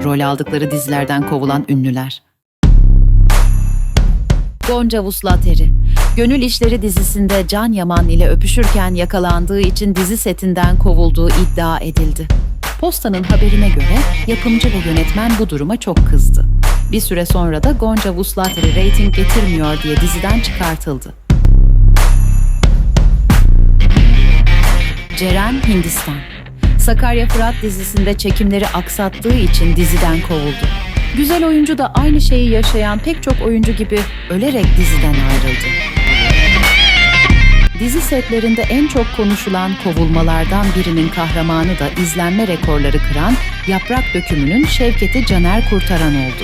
rol aldıkları dizilerden kovulan ünlüler. Gonca Vuslateri, Gönül İşleri dizisinde Can Yaman ile öpüşürken yakalandığı için dizi setinden kovulduğu iddia edildi. Posta'nın haberine göre yapımcı ve yönetmen bu duruma çok kızdı. Bir süre sonra da Gonca Vuslateri reyting getirmiyor diye diziden çıkartıldı. Ceren Hindistan, Sakarya Fırat dizisinde çekimleri aksattığı için diziden kovuldu. Güzel oyuncu da aynı şeyi yaşayan pek çok oyuncu gibi ölerek diziden ayrıldı. Dizi setlerinde en çok konuşulan kovulmalardan birinin kahramanı da izlenme rekorları kıran Yaprak Dökümü'nün Şevket'i Caner Kurtaran oldu.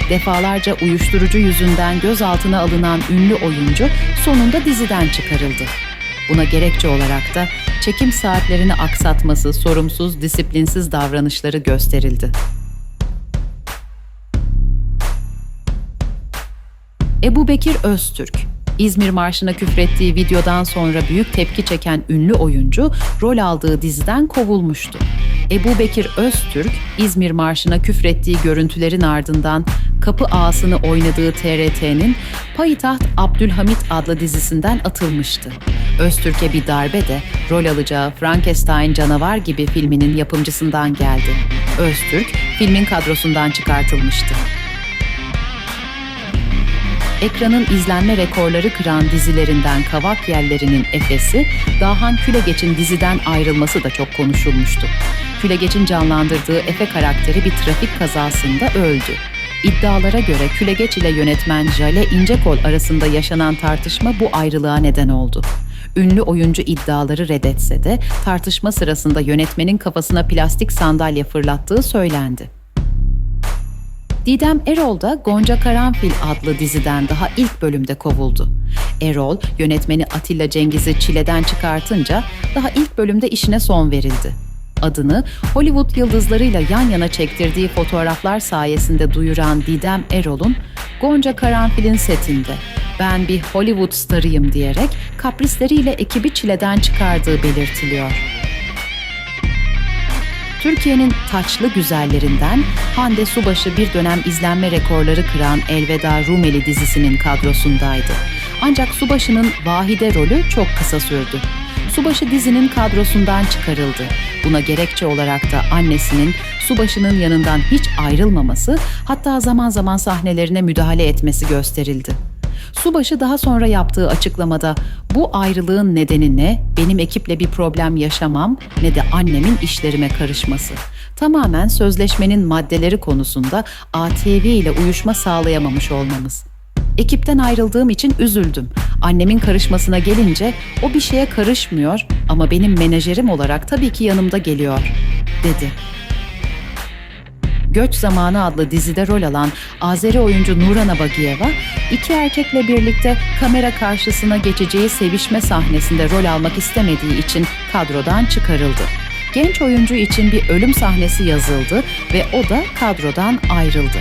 Defalarca uyuşturucu yüzünden gözaltına alınan ünlü oyuncu sonunda diziden çıkarıldı. Buna gerekçe olarak da çekim saatlerini aksatması, sorumsuz, disiplinsiz davranışları gösterildi. Ebubekir Öztürk, İzmir Marşı'na küfrettiği videodan sonra büyük tepki çeken ünlü oyuncu rol aldığı diziden kovulmuştu. Ebubekir Öztürk, İzmir Marşı'na küfrettiği görüntülerin ardından Kapı Ağası'nı oynadığı TRT'nin Payitaht Abdülhamit adlı dizisinden atılmıştı. Öztürk'e bir darbe de rol alacağı Frankenstein Canavar gibi filminin yapımcısından geldi. Öztürk, filmin kadrosundan çıkartılmıştı. Ekranın izlenme rekorları kıran dizilerinden Kavak Yelleri'nin Efes'i, Dahan Külegeç'in diziden ayrılması da çok konuşulmuştu. Külegeç'in canlandırdığı Efe karakteri bir trafik kazasında öldü. İddialara göre Külegeç ile yönetmen Jale İncekol arasında yaşanan tartışma bu ayrılığa neden oldu. Ünlü oyuncu iddiaları reddetse de tartışma sırasında yönetmenin kafasına plastik sandalye fırlattığı söylendi. Didem Erol da Gonca Karanfil adlı diziden daha ilk bölümde kovuldu. Erol, yönetmeni Atilla Cengiz'i çileden çıkartınca daha ilk bölümde işine son verildi. Adını Hollywood yıldızlarıyla yan yana çektirdiği fotoğraflar sayesinde duyuran Didem Erol'un Gonca Karanfil'in setinde "Ben bir Hollywood starıyım" diyerek kaprisleriyle ekibi çileden çıkardığı belirtiliyor. Türkiye'nin taçlı güzellerinden Hande Subaşı bir dönem izlenme rekorları kıran Elveda Rumeli dizisinin kadrosundaydı. Ancak Subaşı'nın Vahide rolü çok kısa sürdü. Subaşı dizinin kadrosundan çıkarıldı. Buna gerekçe olarak da annesinin Subaşı'nın yanından hiç ayrılmaması, hatta zaman zaman sahnelerine müdahale etmesi gösterildi. Subaşı daha sonra yaptığı açıklamada "Bu ayrılığın nedeni ne? Benim ekiple bir problem yaşamam, ne de annemin işlerime karışması. Tamamen sözleşmenin maddeleri konusunda ATV ile uyuşma sağlayamamış olmamız. Ekipten ayrıldığım için üzüldüm. Annemin karışmasına gelince o bir şeye karışmıyor ama benim menajerim olarak tabii ki yanımda geliyor" dedi. Göç Zamanı adlı dizide rol alan Azeri oyuncu Nuran Abagiyeva, iki erkekle birlikte kamera karşısına geçeceği sevişme sahnesinde rol almak istemediği için kadrodan çıkarıldı. Genç oyuncu için bir ölüm sahnesi yazıldı ve o da kadrodan ayrıldı.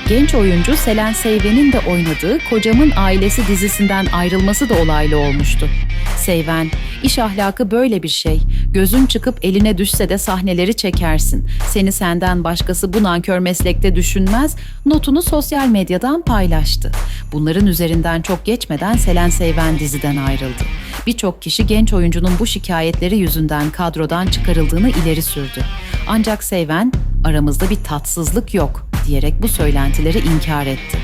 Genç oyuncu Selen Seyven'in de oynadığı Kocamın Ailesi dizisinden ayrılması da olaylı olmuştu. Seyven, "İş ahlakı böyle bir şey. Gözün çıkıp eline düşse de sahneleri çekersin. Seni senden başkası bu nankör meslekte düşünmez" notunu sosyal medyadan paylaştı. Bunların üzerinden çok geçmeden Selen Seyven diziden ayrıldı. Birçok kişi genç oyuncunun bu şikayetleri yüzünden kadrodan çıkarıldığını ileri sürdü. Ancak Seyven, "Aramızda bir tatsızlık yok" diyerek bu söylentileri inkar etti.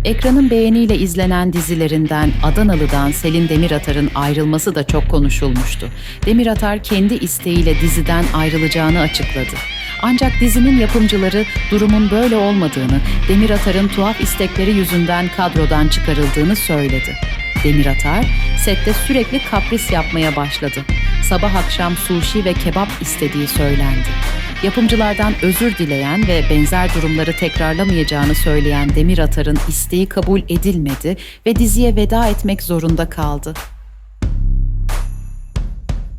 Ekranın beğeniyle izlenen dizilerinden Adanalı'dan Selin Demiratar'ın ayrılması da çok konuşulmuştu. Demiratar kendi isteğiyle diziden ayrılacağını açıkladı. Ancak dizinin yapımcıları durumun böyle olmadığını, Demiratar'ın tuhaf istekleri yüzünden kadrodan çıkarıldığını söyledi. Demiratar, sette sürekli kapris yapmaya başladı. Sabah akşam sushi ve kebap istediği söylendi. Yapımcılardan özür dileyen ve benzer durumları tekrarlamayacağını söyleyen Demiratar'ın isteği kabul edilmedi ve diziye veda etmek zorunda kaldı.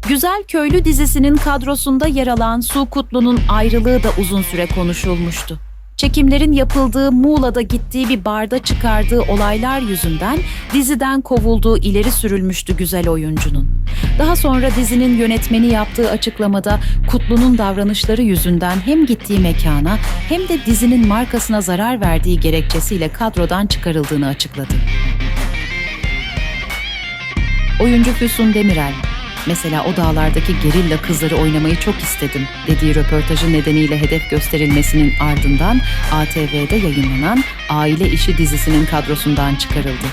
Güzel Köylü dizisinin kadrosunda yer alan Su Kutlu'nun ayrılığı da uzun süre konuşulmuştu. Çekimlerin yapıldığı Muğla'da gittiği bir barda çıkardığı olaylar yüzünden diziden kovulduğu ileri sürülmüştü güzel oyuncunun. Daha sonra dizinin yönetmeni yaptığı açıklamada Kutlu'nun davranışları yüzünden hem gittiği mekana hem de dizinin markasına zarar verdiği gerekçesiyle kadrodan çıkarıldığını açıkladı. Oyuncu Füsun Demirel, "Mesela o dağlardaki gerilla kızları oynamayı çok istedim" dediği röportajı nedeniyle hedef gösterilmesinin ardından ATV'de yayınlanan Aile İşi dizisinin kadrosundan çıkarıldı.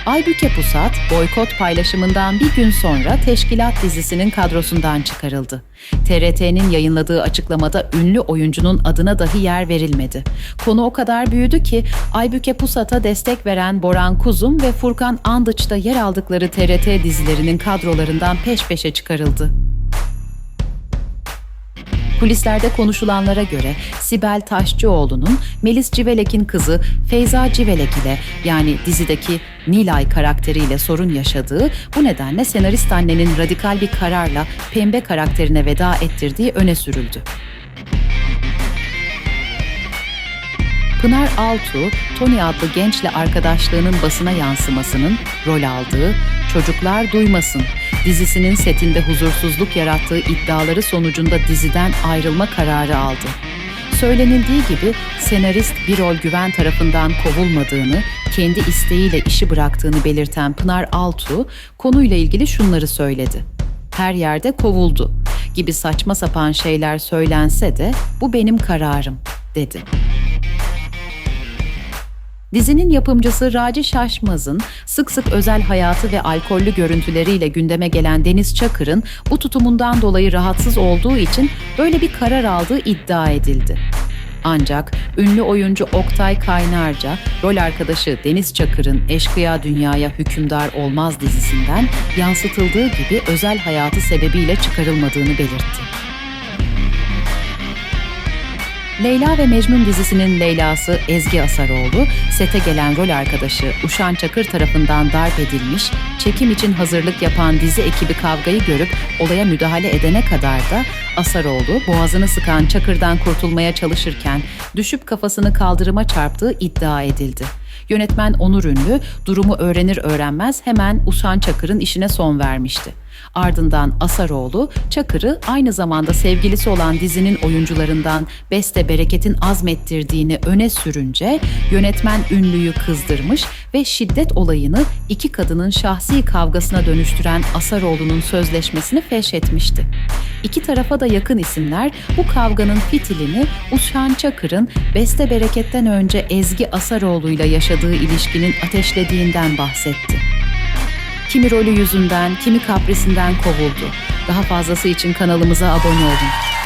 Aybüke Pusat, boykot paylaşımından bir gün sonra Teşkilat dizisinin kadrosundan çıkarıldı. TRT'nin yayınladığı açıklamada ünlü oyuncunun adına dahi yer verilmedi. Konu o kadar büyüdü ki Aybüke Pusat'a destek veren Boran Kuzum ve Furkan Andıç da yer aldıkları TRT dizilerinin kadrolarından peş peşe çıkarıldı. Kulislerde konuşulanlara göre Sibel Taşçıoğlu'nun Melis Civelek'in kızı Feyza Civelek ile, yani dizideki Nilay karakteriyle sorun yaşadığı, bu nedenle senarist annenin radikal bir kararla Pembe karakterine veda ettirdiği öne sürüldü. Pınar Altuğ, Tony adlı gençle arkadaşlığının basına yansımasının rol aldığı Çocuklar Duymasın dizisinin setinde huzursuzluk yarattığı iddiaları sonucunda diziden ayrılma kararı aldı. Söylenildiği gibi senarist Birol Güven tarafından kovulmadığını, kendi isteğiyle işi bıraktığını belirten Pınar Altuğ, konuyla ilgili şunları söyledi: "Her yerde kovuldu gibi saçma sapan şeyler söylense de bu benim kararım" dedi. Dizinin yapımcısı Raci Şaşmaz'ın sık sık özel hayatı ve alkollü görüntüleriyle gündeme gelen Deniz Çakır'ın bu tutumundan dolayı rahatsız olduğu için böyle bir karar aldığı iddia edildi. Ancak ünlü oyuncu Oktay Kaynarca, rol arkadaşı Deniz Çakır'ın Eşkıya Dünyaya Hükümdar Olmaz dizisinden yansıtıldığı gibi özel hayatı sebebiyle çıkarılmadığını belirtti. Leyla ve Mecnun dizisinin Leyla'sı Ezgi Asaroğlu, sete gelen rol arkadaşı Uşan Çakır tarafından darp edilmiş, çekim için hazırlık yapan dizi ekibi kavgayı görüp olaya müdahale edene kadar da Asaroğlu boğazını sıkan Çakır'dan kurtulmaya çalışırken düşüp kafasını kaldırıma çarptığı iddia edildi. Yönetmen Onur Ünlü durumu öğrenir öğrenmez hemen Uşan Çakır'ın işine son vermişti. Ardından Asaroğlu, Çakır'ı aynı zamanda sevgilisi olan dizinin oyuncularından Beste Bereket'in azmettirdiğini öne sürünce yönetmen Ünlü'yü kızdırmış ve şiddet olayını iki kadının şahsi kavgasına dönüştüren Asaroğlu'nun sözleşmesini feşhetmişti. İki tarafa da yakın isimler bu kavganın fitilini Uşan Çakır'ın Beste Bereket'ten önce Ezgi Asaroğlu'yla yaşadığı ilişkinin ateşlediğinden bahsetti. Kimi rolü yüzünden, kimi kaprisinden kovuldu. Daha fazlası için kanalımıza abone olun.